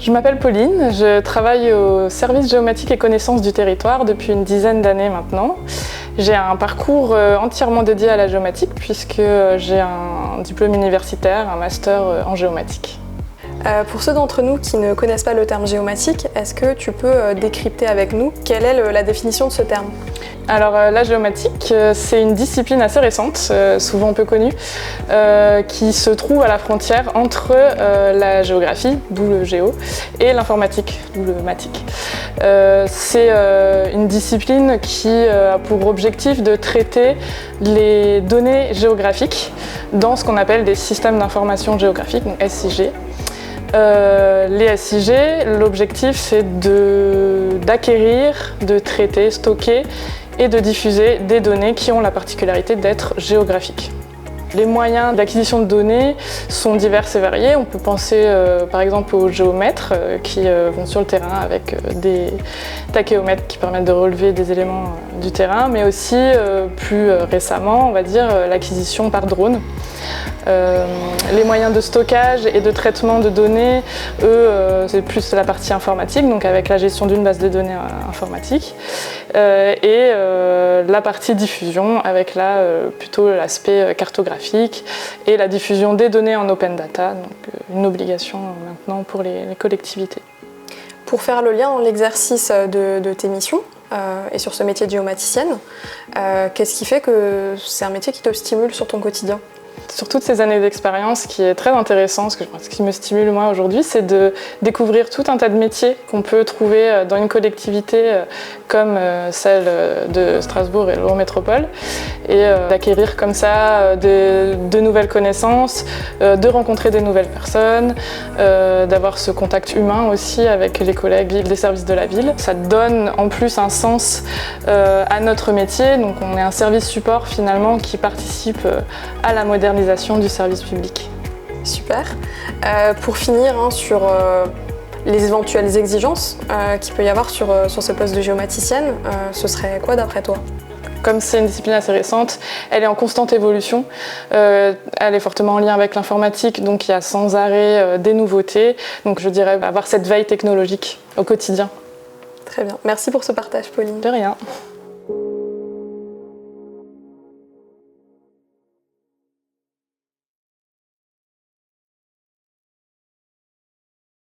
Je m'appelle Pauline, je travaille au service géomatique et connaissances du territoire depuis une dizaine d'années maintenant. J'ai un parcours entièrement dédié à la géomatique puisque j'ai un diplôme universitaire, un master en géomatique. Pour ceux d'entre nous qui ne connaissent pas le terme géomatique, est-ce que tu peux décrypter avec nous quelle est la définition de ce terme ? Alors la géomatique, c'est une discipline assez récente, souvent peu connue, qui se trouve à la frontière entre la géographie, d'où le géo, et l'informatique, d'où le matique. C'est une discipline qui a pour objectif de traiter les données géographiques dans ce qu'on appelle des systèmes d'information géographique, donc SIG. Les SIG, l'objectif c'est d'acquérir, de traiter, stocker et de diffuser des données qui ont la particularité d'être géographiques. Les moyens d'acquisition de données sont divers et variés. On peut penser par exemple aux géomètres qui vont sur le terrain avec des tachéomètres qui permettent de relever des éléments du terrain, mais aussi plus récemment, on va dire, l'acquisition par drone. Les moyens de stockage et de traitement de données, eux, c'est plus la partie informatique, donc avec la gestion d'une base de données informatique, et la partie diffusion avec plutôt l'aspect cartographique et la diffusion des données en open data, donc une obligation maintenant pour les collectivités. Pour faire le lien dans l'exercice de tes missions et sur ce métier de géomaticienne, qu'est-ce qui fait que c'est un métier qui te stimule sur ton quotidien ? Sur toutes ces années d'expérience, ce qui est très intéressant, ce qui me stimule moi aujourd'hui, c'est de découvrir tout un tas de métiers qu'on peut trouver dans une collectivité comme celle de Strasbourg et l'Eurométropole, et d'acquérir comme ça de nouvelles connaissances, de rencontrer des nouvelles personnes, d'avoir ce contact humain aussi avec les collègues des services de la ville. Ça donne en plus un sens à notre métier, donc on est un service support finalement qui participe à la modernisation du service public. Super. Pour finir sur les éventuelles exigences qu'il peut y avoir sur ce poste de géomaticienne, ce serait quoi d'après toi ? Comme c'est une discipline assez récente, elle est en constante évolution. Elle est fortement en lien avec l'informatique, donc il y a sans arrêt des nouveautés. Donc je dirais avoir cette veille technologique au quotidien. Très bien. Merci pour ce partage, Pauline. De rien.